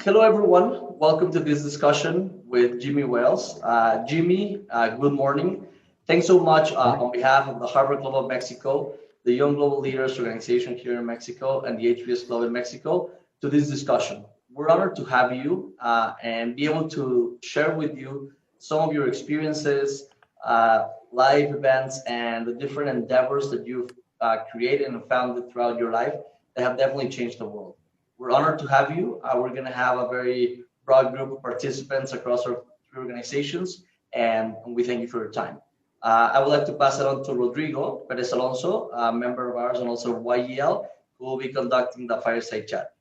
Hello, everyone. Welcome to this discussion with Jimmy Wales. Jimmy, good morning. Thanks so much on behalf of the Harvard Club of Mexico, the Young Global Leaders Organization here in Mexico, and the HBS Club in Mexico to this discussion. We're honored to have you and be able to share with you some of your experiences, live events, and the different endeavors that you've created and founded throughout your life that have definitely changed the world. We're honored to have you. We're going to have a very broad group of participants across our three organizations, and we thank you for your time. I would like to pass it on to Rodrigo Perez-Alonso, a member of ours and also YEL, who will be conducting the fireside chat.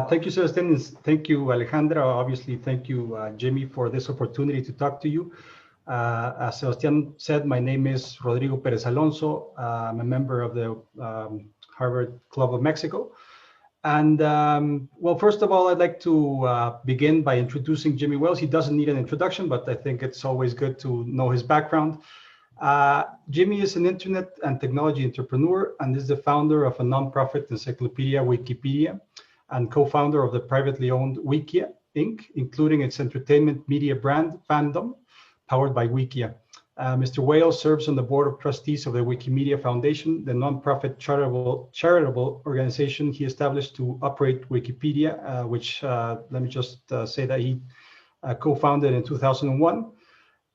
Thank you, Sebastian. Thank you, Alejandra. Obviously, thank you, Jimmy, for this opportunity to talk to you. As Sebastian said, my name is Rodrigo Perez-Alonso. I'm a member of the Harvard Club of Mexico. And well, first of all, I'd like to begin by introducing Jimmy Wales. He doesn't need an introduction, but I think it's always good to know his background. Jimmy is an internet and technology entrepreneur and is the founder of a nonprofit encyclopedia, Wikipedia, and co-founder of the privately owned Wikia, Inc., including its entertainment media brand, Fandom, powered by Wikia. Mr. Wales serves on the board of trustees of the Wikimedia Foundation, the nonprofit charitable organization he established to operate Wikipedia, which let me just say that he co-founded in 2001.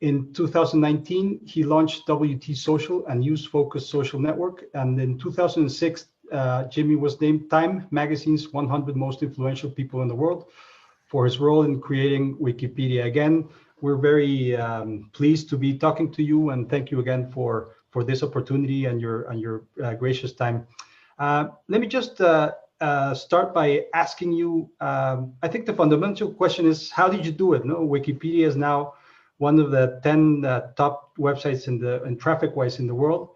In 2019, he launched WT Social, a news-focused social network. And in 2006, Jimmy was named Time Magazine's 100 most influential people in the world for his role in creating Wikipedia. Again, we're very pleased to be talking to you, and thank you again for this opportunity and your gracious time. Let me just start by asking you. I think the fundamental question is, how did you do it? No, Wikipedia is now one of the 10 top websites in traffic-wise in the world,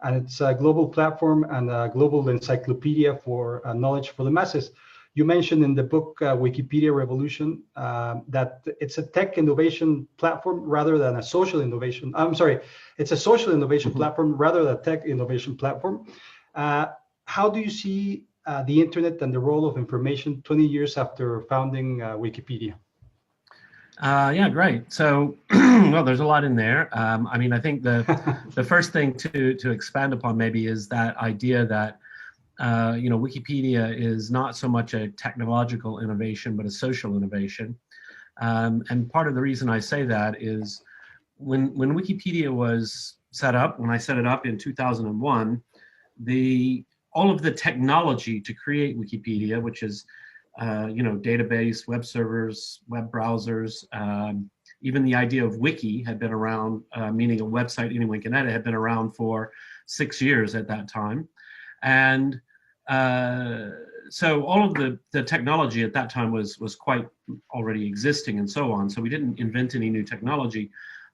and it's a global platform and a global encyclopedia for knowledge for the masses. You mentioned in the book Wikipedia Revolution that it's a tech innovation platform rather than a social innovation. I'm sorry, it's a social innovation platform rather than a tech innovation platform. How do you see the internet and the role of information 20 years after founding Wikipedia? Yeah, great. So, well, there's a lot in there. I mean, I think the first thing to expand upon maybe is that idea that Wikipedia is not so much a technological innovation, but a social innovation. And part of the reason I say that is when Wikipedia was set up, when I set it up in 2001, all of the technology to create Wikipedia, which is database, web servers, web browsers, even the idea of wiki had been around, meaning a website anyone can edit, had been around for 6 years at that time. And so all of the technology at that time was quite already existing and so on. So we didn't invent any new technology.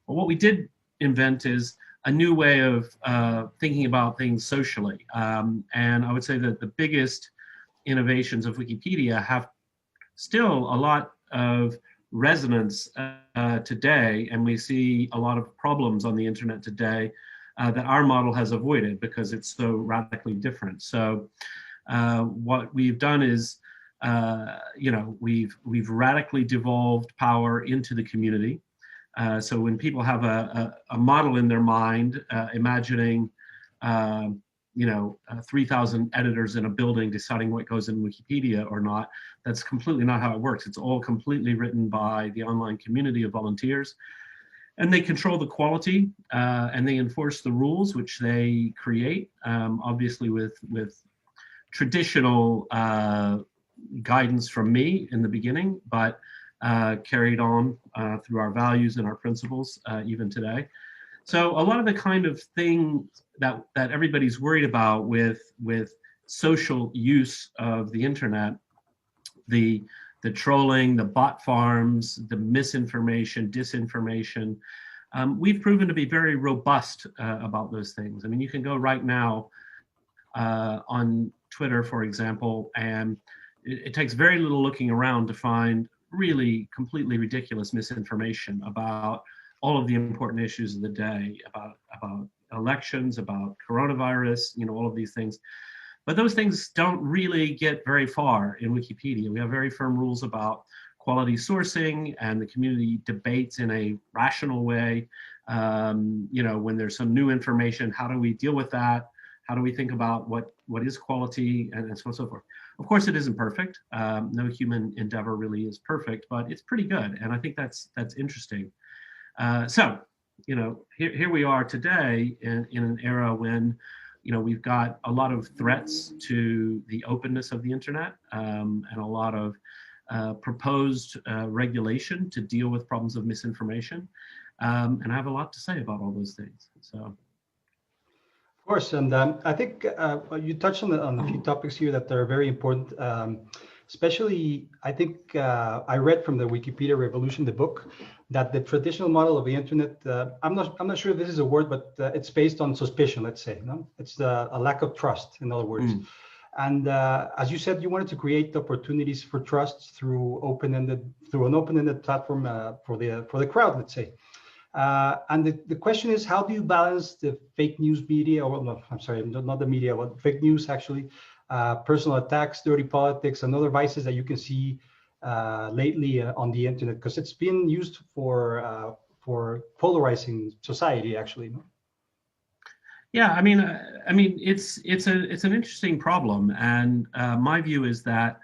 But what we did invent is a new way of thinking about things socially. And I would say that the biggest innovations of Wikipedia have still a lot of resonance today, and we see a lot of problems on the internet today that our model has avoided because it's so radically different. So what we've done is, we've radically devolved power into the community. So when people have a model in their mind, imagining 3,000 editors in a building deciding what goes in Wikipedia or not, that's completely not how it works. It's all completely written by the online community of volunteers. And they control the quality and they enforce the rules which they create, obviously with traditional guidance from me in the beginning, but carried on through our values and our principles even today. So a lot of the kind of thing that everybody's worried about with social use of the internet, the trolling, the bot farms, the misinformation, disinformation, we've proven to be very robust about those things. I mean, you can go right now on Twitter, for example, and it takes very little looking around to find really completely ridiculous misinformation about all of the important issues of the day, about elections, about coronavirus, all of these things. But those things don't really get very far in Wikipedia. We have very firm rules about quality sourcing, and the community debates in a rational way. When there's some new information, how do we deal with that? How do we think about what is quality, and so on and so forth. Of course, it isn't perfect. No human endeavor really is perfect, but it's pretty good, and I think that's interesting. So, here we are today in an era when, we've got a lot of threats to the openness of the internet, and a lot of proposed regulation to deal with problems of misinformation. And I have a lot to say about all those things. So. Of course, and I think you touched on a few topics here that are very important. Especially, I think I read from the Wikipedia Revolution, the book, that the traditional model of the internet, I'm not sure if this is a word, but it's based on suspicion. Let's say, no, it's a lack of trust. In other words, and as you said, you wanted to create opportunities for trust through an open-ended platform for the crowd. Let's say. And the question is, how do you balance the fake news media, or no, I'm sorry, not the media, but fake news actually, personal attacks, dirty politics, and other vices that you can see lately on the internet, because it's been used for polarizing society, actually. Yeah, I mean, it's an interesting problem, and my view is that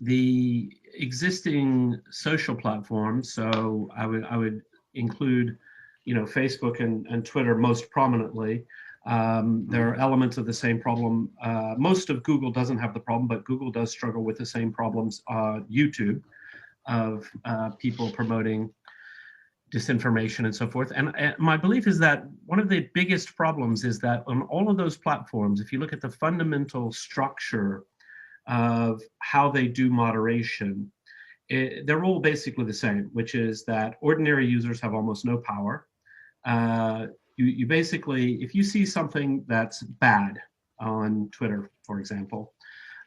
the existing social platforms, so I would include, Facebook and Twitter most prominently. There are elements of the same problem. Most of Google doesn't have the problem, but Google does struggle with the same problems. YouTube, of people promoting disinformation and so forth. And my belief is that one of the biggest problems is that on all of those platforms, if you look at the fundamental structure of how they do moderation, they're all basically the same, which is that ordinary users have almost no power. You basically, if you see something that's bad on Twitter, for example,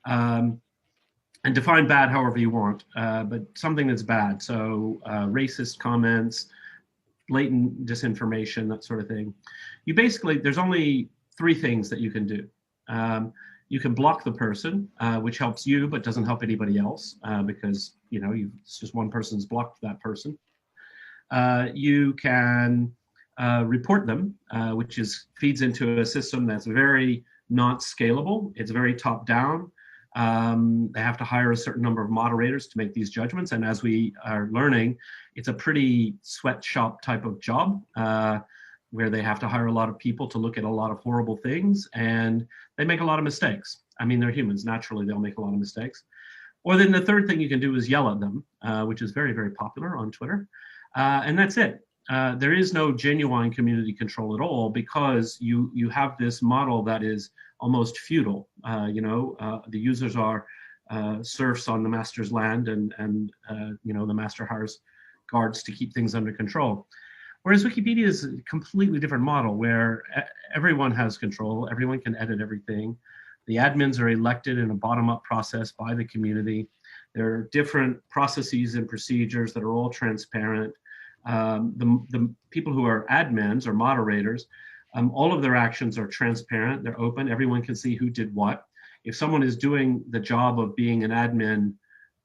and define bad however you want, but something that's bad, so racist comments, blatant disinformation, that sort of thing, there's only three things that you can do. You can block the person, which helps you but doesn't help anybody else, because it's just one person's blocked that person. You can report them, which feeds into a system that's very not scalable. It's very top down. They have to hire a certain number of moderators to make these judgments, and as we are learning, it's a pretty sweatshop type of job, where they have to hire a lot of people to look at a lot of horrible things, and they make a lot of mistakes. I mean, they're humans. Naturally, they'll make a lot of mistakes. Or then the third thing you can do is yell at them, which is very, very popular on Twitter. And that's it. There is no genuine community control at all, because you have this model that is almost feudal. The users are serfs on the master's land, and the master hires guards to keep things under control. Whereas Wikipedia is a completely different model, where everyone has control, everyone can edit everything. The admins are elected in a bottom-up process by the community. There are different processes and procedures that are all transparent. The people who are admins or moderators, all of their actions are transparent, they're open, everyone can see who did what. If someone is doing the job of being an admin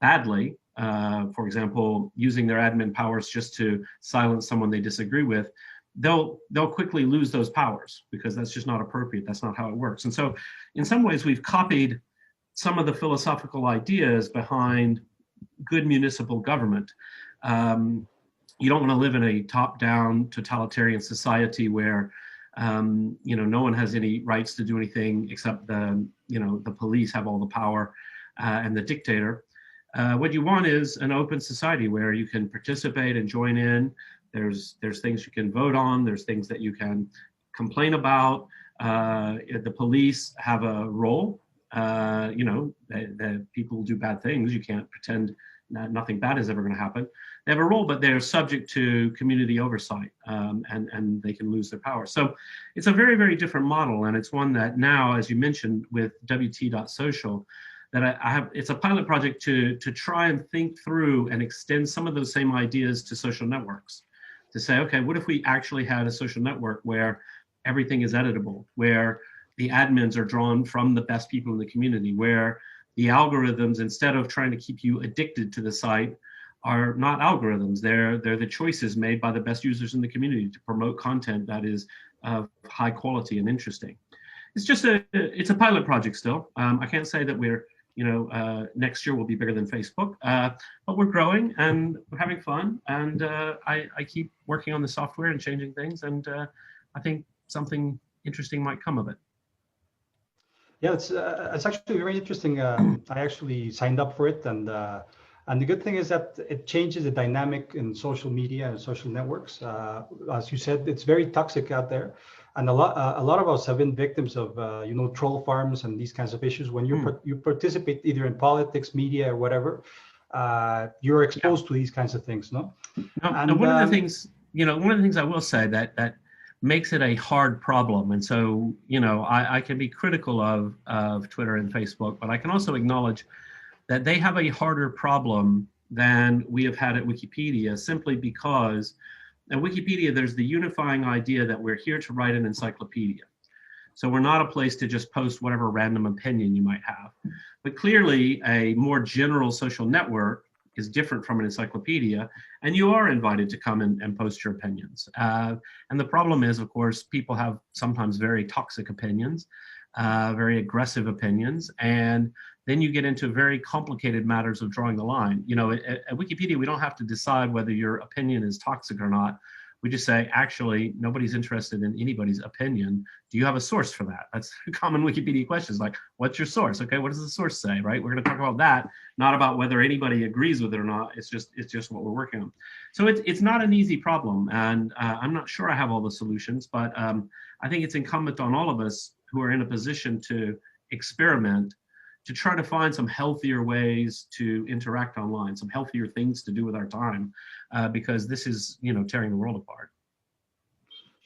badly, for example, using their admin powers just to silence someone they disagree with, they'll quickly lose those powers, because that's just not appropriate. That's not how it works. And so in some ways, we've copied some of the philosophical ideas behind good municipal government. You don't want to live in a top-down totalitarian society where no one has any rights to do anything except the police have all the power, and the dictator. What you want is an open society where you can participate and join in. There's things you can vote on. There's things that you can complain about. The police have a role. That people do bad things. You can't pretend that nothing bad is ever going to happen. They have a role, but they're subject to community oversight, and they can lose their power. So it's a very, very different model, and it's one that now, as you mentioned, with WT.social, that it's a pilot project to try and think through and extend some of those same ideas to social networks. To say, okay, what if we actually had a social network where everything is editable, where the admins are drawn from the best people in the community, where the algorithms, instead of trying to keep you addicted to the site, are not algorithms. They're the choices made by the best users in the community to promote content that is of high quality and interesting. It's a pilot project still. I can't say that we're, next year will be bigger than Facebook, but we're growing and we're having fun. And I keep working on the software and changing things. And I think something interesting might come of it. Yeah, it's actually very interesting. I actually signed up for it, and the good thing is that it changes the dynamic in social media and social networks. As you said, it's very toxic out there, and a lot of us have been victims of troll farms and these kinds of issues. When you participate either in politics, media, or whatever, you're exposed to these kinds of things, no? And one of the things, I will say that makes it a hard problem. And so, I can be critical of Twitter and Facebook, but I can also acknowledge that they have a harder problem than we have had at Wikipedia, simply because at Wikipedia, there's the unifying idea that we're here to write an encyclopedia. So we're not a place to just post whatever random opinion you might have. But clearly, a more general social network is different from an encyclopedia, and you are invited to come and post your opinions. And the problem is, of course, people have sometimes very toxic opinions, very aggressive opinions, and then you get into very complicated matters of drawing the line. At Wikipedia, we don't have to decide whether your opinion is toxic or not. We just say, actually, nobody's interested in anybody's opinion. Do you have a source for that? That's a common Wikipedia question. Like, what's your source? Okay, what does the source say, right? We're going to talk about that, not about whether anybody agrees with it or not. It's just what we're working on. So it's not an easy problem, and I'm not sure I have all the solutions, but I think it's incumbent on all of us who are in a position to experiment to try to find some healthier ways to interact online, some healthier things to do with our time, because this is, tearing the world apart.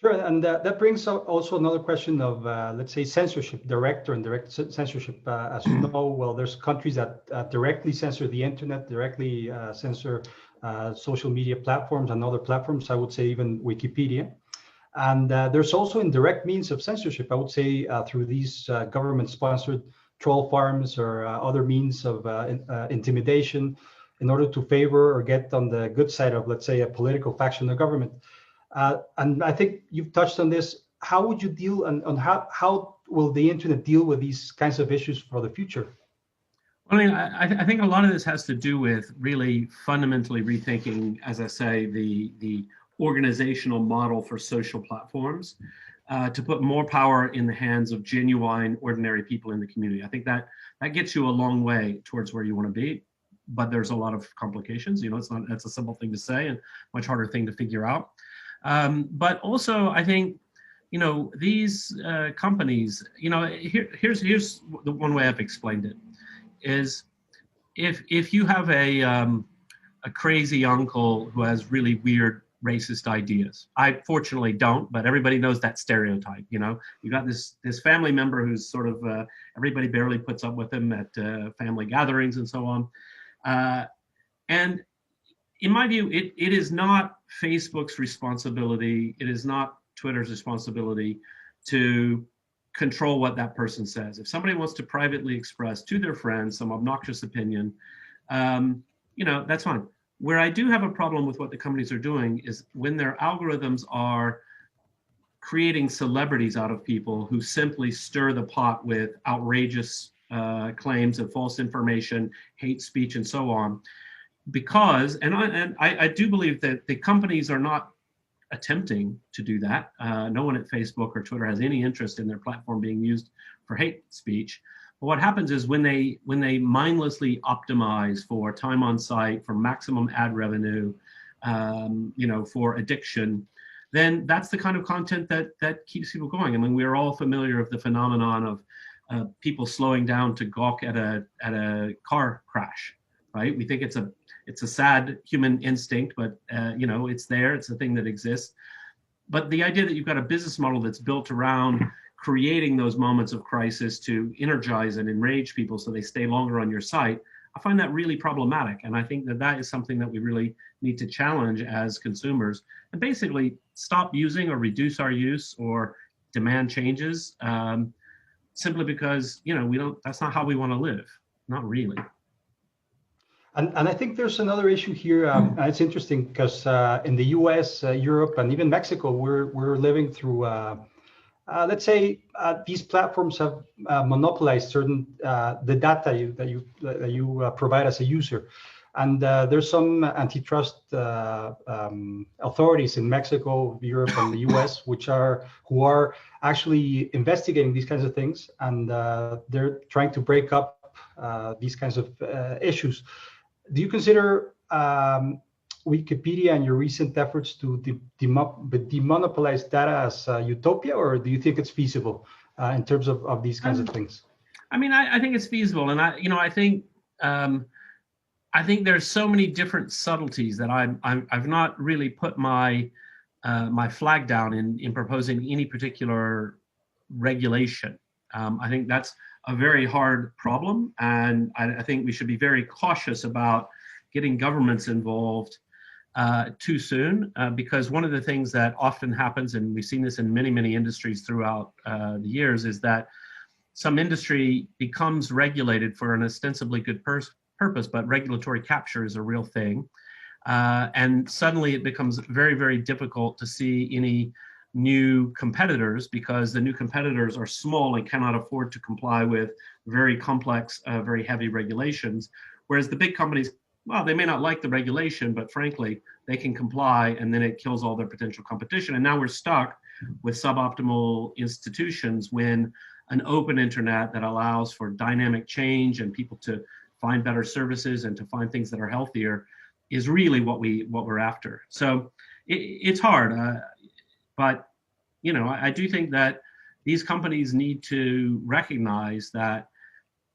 Sure, and that brings up also another question of, let's say, censorship, direct or indirect censorship. As you know, well, there's countries that directly censor the internet, directly censor social media platforms and other platforms, I would say even Wikipedia. And there's also indirect means of censorship, I would say, through these government-sponsored troll farms or other means of intimidation in order to favor or get on the good side of, let's say, a political faction or government. And I think you've touched on this. How would you deal on how will the internet deal with these kinds of issues for the future? I mean, I think a lot of this has to do with really fundamentally rethinking, as I say, the organizational model for social platforms, to put more power in the hands of genuine, ordinary people in the community. I think that gets you a long way towards where you want to be, but there's a lot of complications. It's a simple thing to say and much harder thing to figure out. But also, I think, these companies, here's the one way I've explained it, is if you have a crazy uncle who has really weird racist ideas. I fortunately don't, but everybody knows that stereotype. You got this family member who's sort of everybody barely puts up with him at family gatherings and so on. And in my view, it is not Facebook's responsibility. It is not Twitter's responsibility to control what that person says. If somebody wants to privately express to their friends some obnoxious opinion, that's fine. Where I do have a problem with what the companies are doing is when their algorithms are creating celebrities out of people who simply stir the pot with outrageous claims of false information, hate speech, and so on. Because, and I do believe that the companies are not attempting to do that. No one at Facebook or Twitter has any interest in their platform being used for hate speech. But what happens is when they mindlessly optimize for time on site, for maximum ad revenue, for addiction, then that's the kind of content that keeps people going. I mean, we're all familiar with the phenomenon of people slowing down to gawk at a car crash, right? We think it's a sad human instinct, but it's there. It's a thing that exists. But the idea that you've got a business model that's built around creating those moments of crisis to energize and enrage people so they stay longer on your site, I find that really problematic. And I think that is something that we really need to challenge as consumers and basically stop using or reduce our use or demand changes. simply because, that's not how we want to live. Not really. And I think there's another issue here. It's interesting because in the U.S., Europe, and even Mexico, we're living through. Let's say these platforms have monopolized certain the data that you provide as a user, and there's some antitrust authorities in Mexico, Europe, and the U.S. who are actually investigating these kinds of things, and they're trying to break up these kinds of issues. Do you consider Wikipedia and your recent efforts to demonopolize data as utopia, or do you think it's feasible in terms of these kinds of things? I mean, I think it's feasible, and I think there's so many different subtleties that I've not really put my my flag down in proposing any particular regulation. I think that's a very hard problem, and I think we should be very cautious about getting governments involved too soon, because one of the things that often happens, and we've seen this in many industries throughout the years, is that some industry becomes regulated for an ostensibly good purpose, but regulatory capture is a real thing. And suddenly it becomes very difficult to see any new competitors, because the new competitors are small and cannot afford to comply with very complex, very heavy regulations. Whereas the big companies, well, they may not like the regulation, but frankly, they can comply, and then it kills all their potential competition. And now we're stuck with suboptimal institutions when an open internet that allows for dynamic change and people to find better services and to find things that are healthier is really what we're after. So it's hard, but I do think that these companies need to recognize that,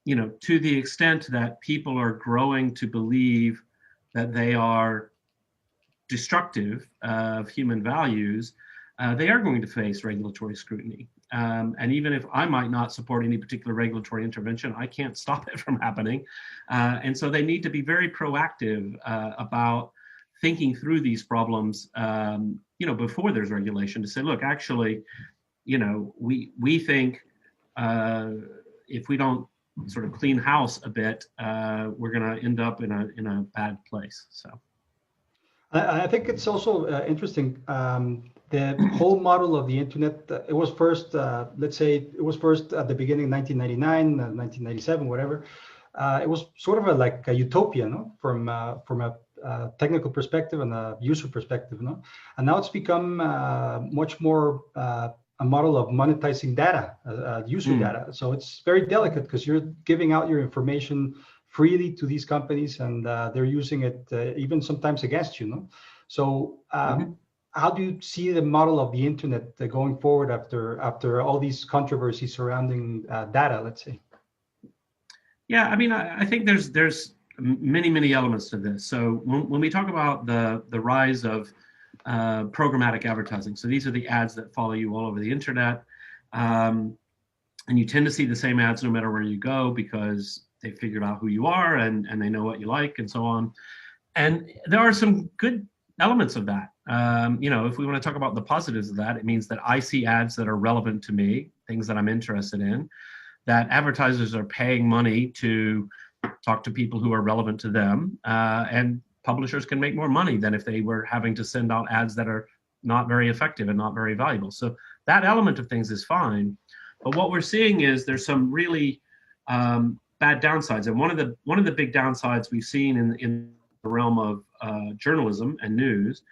to the extent that people are growing to believe that they are destructive of human values, they are going to face regulatory scrutiny. And even if I might not support any particular regulatory intervention, I can't stop it from happening. And so they need to be very proactive about thinking through these problems, before there's regulation, to say, look, actually, we think if we don't sort of clean house a bit, we're going to end up in a bad place. So I think it's also interesting. The whole model of the internet, it was first, let's say, it was first at the beginning, 1999, 1997, whatever. It was sort of like a utopia, no? From a technical perspective and a user perspective, no? And now it's become much more a model of monetizing data, user data. So it's very delicate because you're giving out your information freely to these companies, and they're using it even sometimes against you, no? So how do you see the model of the internet going forward after all these controversies surrounding data, let's say? Yeah, I mean, I think there's many elements to this. So when we talk about the rise of programmatic advertising, so these are the ads that follow you all over the internet, and you tend to see the same ads no matter where you go, because they figured out who you are and they know what you like and so on. And there are some good elements of that. If we want to talk about the positives of that, it means that I see ads that are relevant to me, things that I'm interested in, that advertisers are paying money to talk to people who are relevant to them, and publishers can make more money than if they were having to send out ads that are not very effective and not very valuable. So that element of things is fine. But what we're seeing is there's some really bad downsides. And one of the big downsides we've seen in the realm of journalism and news,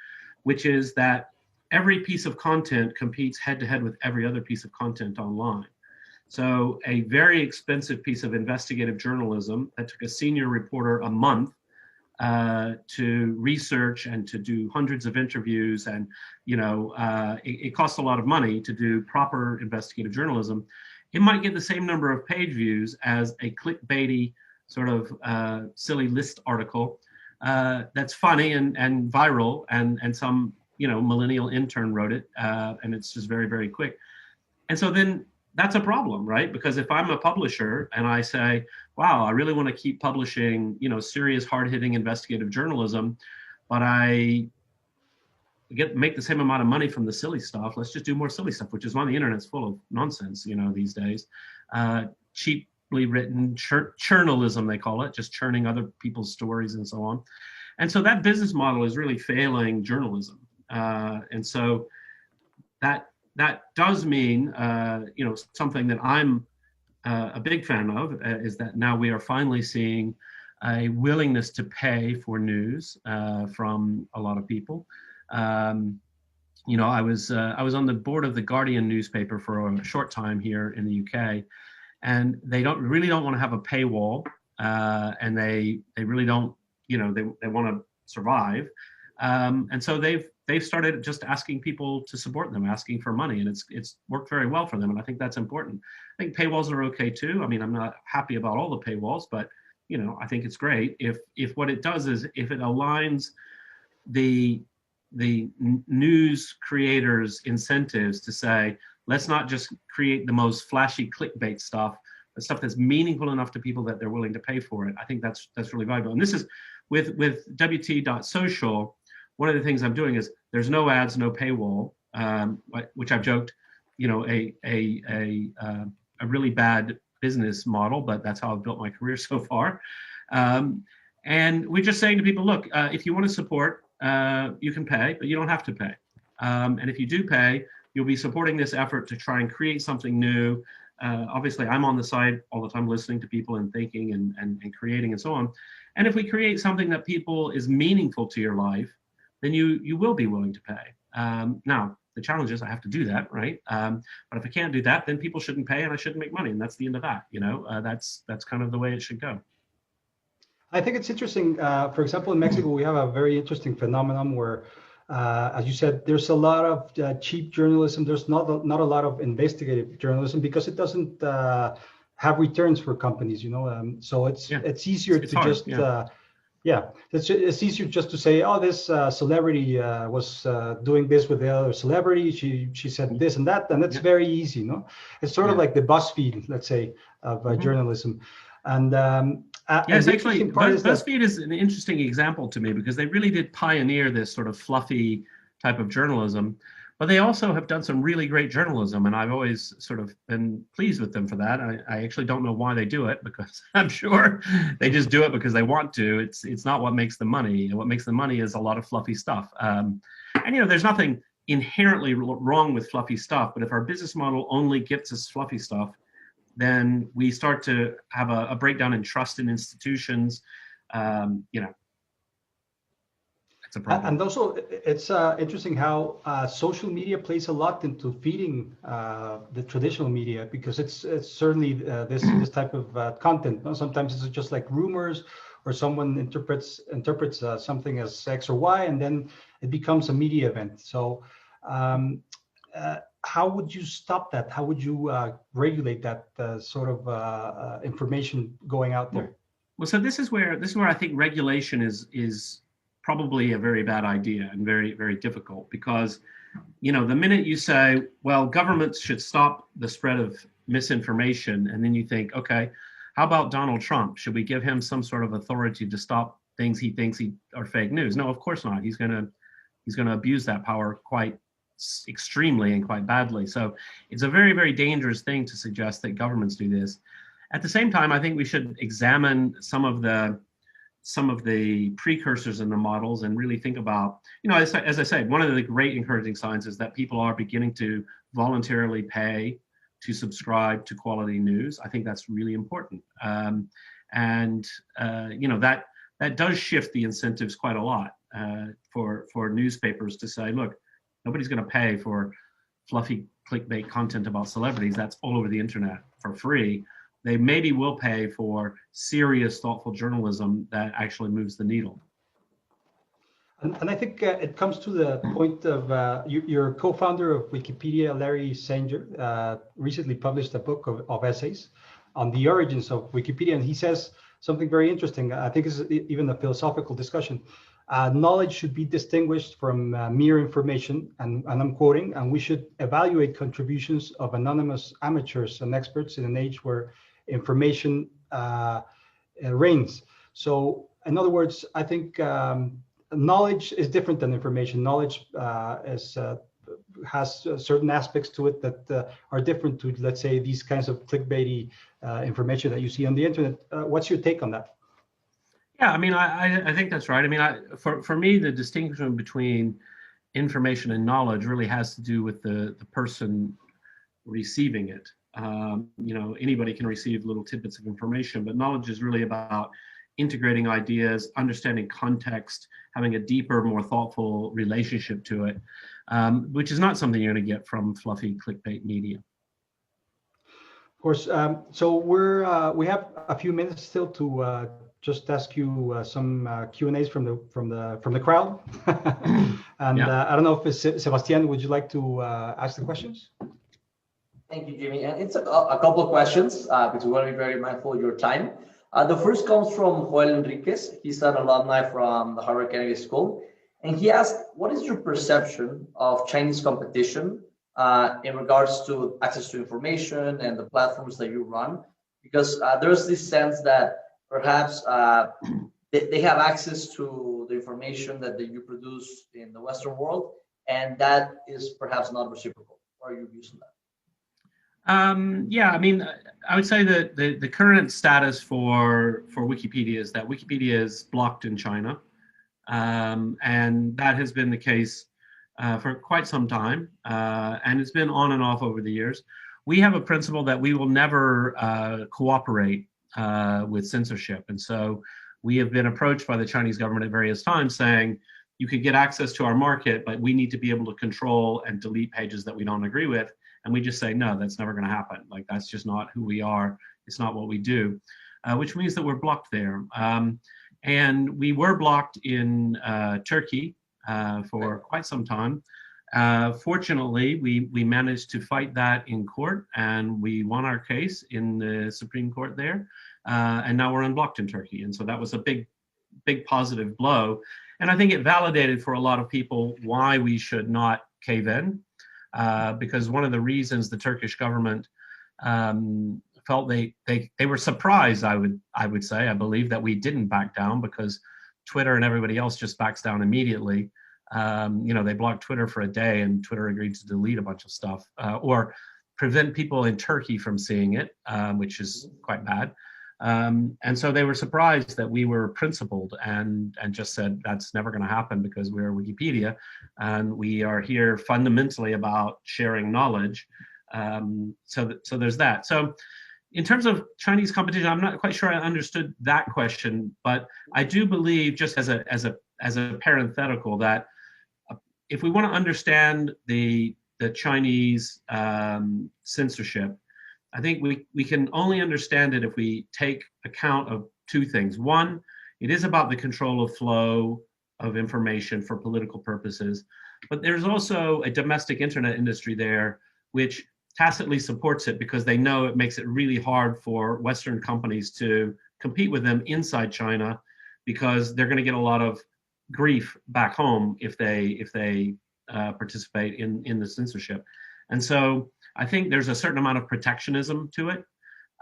which is that every piece of content competes head-to-head with every other piece of content online. So a very expensive piece of investigative journalism that took a senior reporter a month to research and to do hundreds of interviews, and it costs a lot of money to do proper investigative journalism. It might get the same number of page views as a clickbaity sort of silly list article that's funny and viral, and some millennial intern wrote it, and it's just very quick. And so then that's a problem, right? Because if I'm a publisher and I say, wow, I really want to keep publishing, serious, hard-hitting investigative journalism, but I make the same amount of money from the silly stuff, let's just do more silly stuff, which is why the internet's full of nonsense, these days. cheaply written churnalism, they call it, just churning other people's stories and so on. And so that business model is really failing journalism. And so that does mean, something that I'm a big fan of is that now we are finally seeing a willingness to pay for news from a lot of people. I was on the board of the Guardian newspaper for a short time here in the UK, and they really don't want to have a paywall, and they really don't, they want to survive, and so they've started just asking people to support them, asking for money, and it's worked very well for them, and I think that's important. I think paywalls are okay too. I mean, I'm not happy about all the paywalls, but I think it's great if what it does is if it aligns the news creators' incentives to say, let's not just create the most flashy clickbait stuff, but stuff that's meaningful enough to people that they're willing to pay for it. I think that's really valuable. And this is with WT.social. One of the things I'm doing is there's no ads, no paywall, which I've joked, a really bad business model, but that's how I've built my career so far. And we're just saying to people, look, if you want to support, you can pay, but you don't have to pay. And if you do pay, you'll be supporting this effort to try and create something new. Obviously, I'm on the side all the time listening to people and thinking and creating and so on. And if we create something that people is meaningful to your life, then you will be willing to pay. Now, the challenge is I have to do that, right? But if I can't do that, then people shouldn't pay and I shouldn't make money. And that's the end of that. That's kind of the way it should go. I think it's interesting. For example, in Mexico, we have a very interesting phenomenon where, as you said, there's a lot of cheap journalism. There's not a lot of investigative journalism because it doesn't have returns for companies. So it's easier to hard, just it's easier just to say, oh, this celebrity was doing this with the other celebrity. She said this and that, and it's very easy. It's sort of like the BuzzFeed, let's say, of journalism. And yes, actually, BuzzFeed is an interesting example to me because they really did pioneer this sort of fluffy type of journalism, but they also have done some really great journalism, and I've always sort of been pleased with them for that. I actually don't know why they do it, because I'm sure they just do it because they want to. It's not what makes them money. What makes them money is a lot of fluffy stuff. And there's nothing inherently wrong with fluffy stuff, but if our business model only gets us fluffy stuff, then we start to have a breakdown in trust in institutions. It's a problem. And also, it's interesting how social media plays a lot into feeding the traditional media, because it's certainly this type of content. Sometimes it's just like rumors, or someone interprets something as X or Y, and then it becomes a media event. So how would you stop that? How would you regulate that sort of information going out there? Well, so this is where I think regulation is probably a very bad idea and very, very difficult, because the minute you say, well, governments should stop the spread of misinformation, and then you think, okay, how about Donald Trump? Should we give him some sort of authority to stop things he thinks are fake news? No, of course not. He's going to abuse that power quite extremely and quite badly. So it's a very, very dangerous thing to suggest that governments do this. At the same time, I think we should examine some of the precursors in the models and really think about, as I said, one of the great encouraging signs is that people are beginning to voluntarily pay to subscribe to quality news. I think that's really important. That does shift the incentives quite a lot for newspapers to say, look, nobody's going to pay for fluffy clickbait content about celebrities that's all over the internet for free. They maybe will pay for serious, thoughtful journalism that actually moves the needle. And I think it comes to the point of your co-founder of Wikipedia, Larry Sanger, recently published a book of essays on the origins of Wikipedia. And he says something very interesting. I think it's even a philosophical discussion. Knowledge should be distinguished from mere information, and I'm quoting, and we should evaluate contributions of anonymous amateurs and experts in an age where information reigns. So in other words, I think knowledge is different than information. Knowledge is has certain aspects to it that are different to, let's say, these kinds of clickbaity information that you see on the internet. What's your take on that? Yeah, I mean, I think that's right. I mean, for me, the distinction between information and knowledge really has to do with the person receiving it. Anybody can receive little tidbits of information, but knowledge is really about integrating ideas, understanding context, having a deeper, more thoughtful relationship to it, which is not something you're going to get from fluffy clickbait media. Of course. So we have a few minutes still to just ask you some Q&As from the crowd. And Yeah. I don't know if Sebastian, would you like to ask the questions? Thank you, Jimmy. And it's a couple of questions because we want to be very mindful of your time. The first comes from Joel Enriquez. He's an alumni from the Harvard Kennedy School. And he asked, what is your perception of Chinese competition in regards to access to information and the platforms that you run? Because there's this sense that perhaps they have access to the information that you produce in the Western world, and that is perhaps not reciprocal. Or are you using that? Yeah, I mean, I would say that the current status for Wikipedia is that Wikipedia is blocked in China. And that has been the case for quite some time. And it's been on and off over the years. We have a principle that we will never cooperate with censorship. And so we have been approached by the Chinese government at various times saying, you could get access to our market, but we need to be able to control and delete pages that we don't agree with. And we just say, no, that's never going to happen. Like, that's just not who we are. It's not what we do, which means that we're blocked there. And we were blocked in Turkey for quite some time. Fortunately, we managed to fight that in court, and we won our case in the Supreme Court there. And now we're unblocked in Turkey. And so that was a big positive blow. And I think it validated for a lot of people why we should not cave in. Because one of the reasons the Turkish government felt they were surprised, I would say, I believe, that we didn't back down, because Twitter and everybody else just backs down immediately. They blocked Twitter for a day, and Twitter agreed to delete a bunch of stuff or prevent people in Turkey from seeing it, which is quite bad. And so they were surprised that we were principled and just said, that's never going to happen because we're Wikipedia and we are here fundamentally about sharing knowledge. So there's that. So in terms of Chinese competition, I'm not quite sure I understood that question, but I do believe, just as a parenthetical, that if we want to understand the Chinese censorship, I think we can only understand it if we take account of two things. One, it is about the control of flow of information for political purposes, but there's also a domestic internet industry there which tacitly supports it, because they know it makes it really hard for Western companies to compete with them inside China, because they're going to get a lot of grief back home if they participate in the censorship. And so I think there's a certain amount of protectionism to it,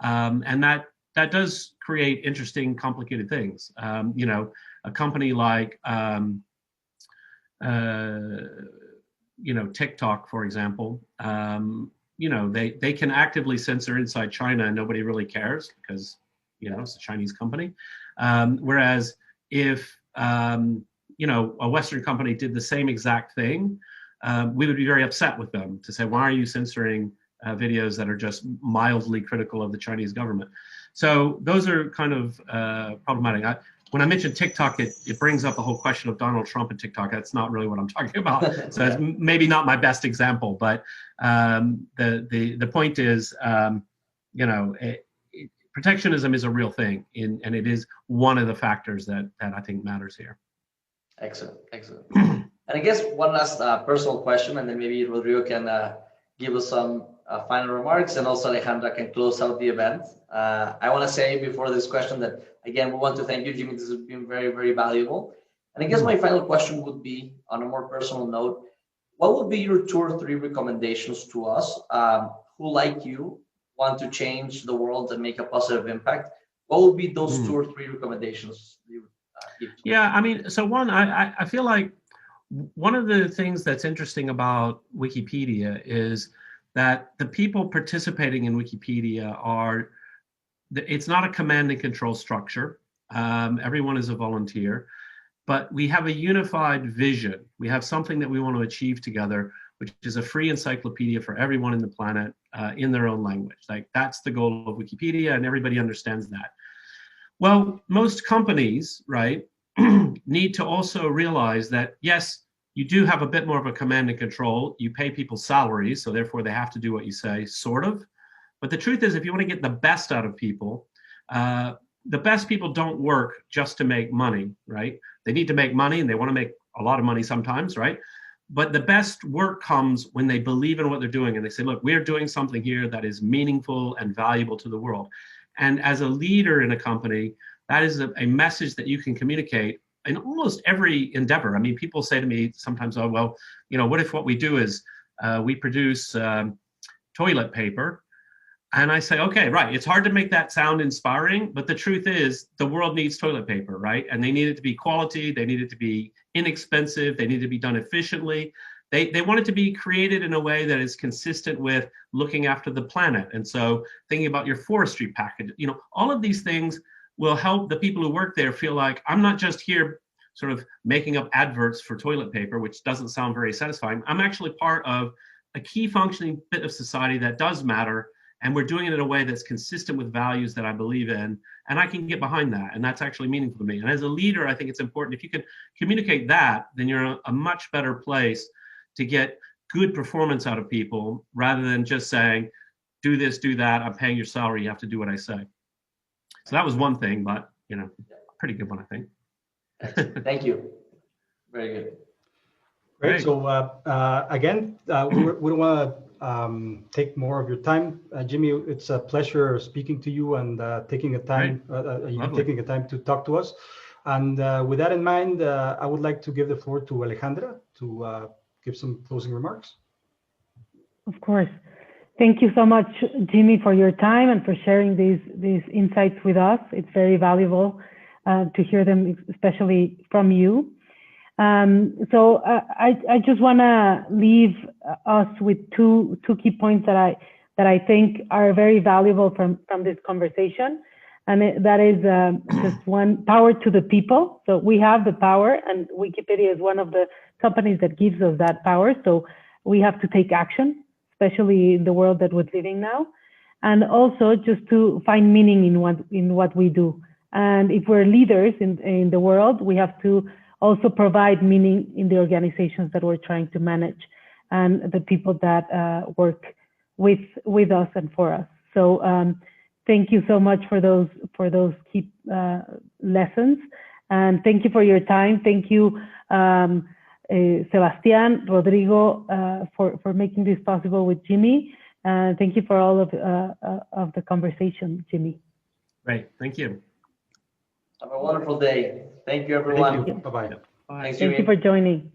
and that does create interesting, complicated things. A company like TikTok, for example, they can actively censor inside China and nobody really cares, because it's a Chinese company. Whereas if a Western company did the same exact thing, we would be very upset with them to say, why are you censoring videos that are just mildly critical of the Chinese government? So those are kind of problematic. When I mentioned TikTok, it brings up the whole question of Donald Trump and TikTok. That's not really what I'm talking about. So it's maybe not my best example, but the point is, protectionism is a real thing, and it is one of the factors that I think matters here. Excellent. And I guess one last personal question, and then maybe Rodrigo can give us some final remarks, and also Alejandra can close out the event. I want to say before this question that, again, we want to thank you, Jimmy. This has been very, very valuable. And I guess my final question would be, on a more personal note, what would be your 2 or 3 recommendations to us who, like you, want to change the world and make a positive impact? What would be those 2 or 3 recommendations you would give to us? Yeah, I mean, so one, I feel like one of the things that's interesting about Wikipedia is that the people participating in Wikipedia are, it's not a command and control structure. Everyone is a volunteer, but we have a unified vision. We have something that we want to achieve together, which is a free encyclopedia for everyone in the planet in their own language. Like, that's the goal of Wikipedia, and everybody understands that. Well, most companies, right, need to also realize that, yes, you do have a bit more of a command and control. You pay people salaries, so therefore they have to do what you say, sort of. But the truth is, if you want to get the best out of people, the best people don't work just to make money, right? They need to make money, and they want to make a lot of money sometimes, right? But the best work comes when they believe in what they're doing and they say, look, we're doing something here that is meaningful and valuable to the world. And as a leader in a company, that is a message that you can communicate in almost every endeavor. I mean, people say to me sometimes, oh, well, you know, what if what we do is we produce toilet paper? And I say, okay, right, it's hard to make that sound inspiring, but the truth is the world needs toilet paper, right? And they need it to be quality, they need it to be inexpensive, they need to be done efficiently. They want it to be created in a way that is consistent with looking after the planet. And so thinking about your forestry package, you know, all of these things will help the people who work there feel like, I'm not just here sort of making up adverts for toilet paper, which doesn't sound very satisfying. I'm actually part of a key functioning bit of society that does matter. And we're doing it in a way that's consistent with values that I believe in, and I can get behind that, and that's actually meaningful to me. And as a leader, I think it's important. If you can communicate that, then you're a much better place to get good performance out of people, rather than just saying, do this, do that, I'm paying your salary, you have to do what I say. So that was one thing, but, you know, pretty good one, I think. Excellent. Thank you. Very good. Great. So again, we don't want to take more of your time, Jimmy. It's a pleasure speaking to you and taking the time, taking the time to talk to us. And with that in mind, I would like to give the floor to Alejandra to give some closing remarks. Of course. Thank you so much, Jimmy, for your time and for sharing these insights with us. It's very valuable to hear them, especially from you. So I just want to leave us with two key points that I think are very valuable from this conversation, and that is just one: power to the people. So we have the power, and Wikipedia is one of the companies that gives us that power. So we have to take action, especially in the world that we're living now, and also just to find meaning in what we do. And if we're leaders in the world, we have to also provide meaning in the organizations that we're trying to manage and the people that work with us and for us. So thank you so much for those key lessons, and thank you for your time. Thank you, Sebastian, Rodrigo, for making this possible with Jimmy. Thank you for all of the conversation, Jimmy. Great, thank you. Have a wonderful day. Thank you, everyone. Thank you. Bye-bye. Thanks, Thank Jimmy. you for joining.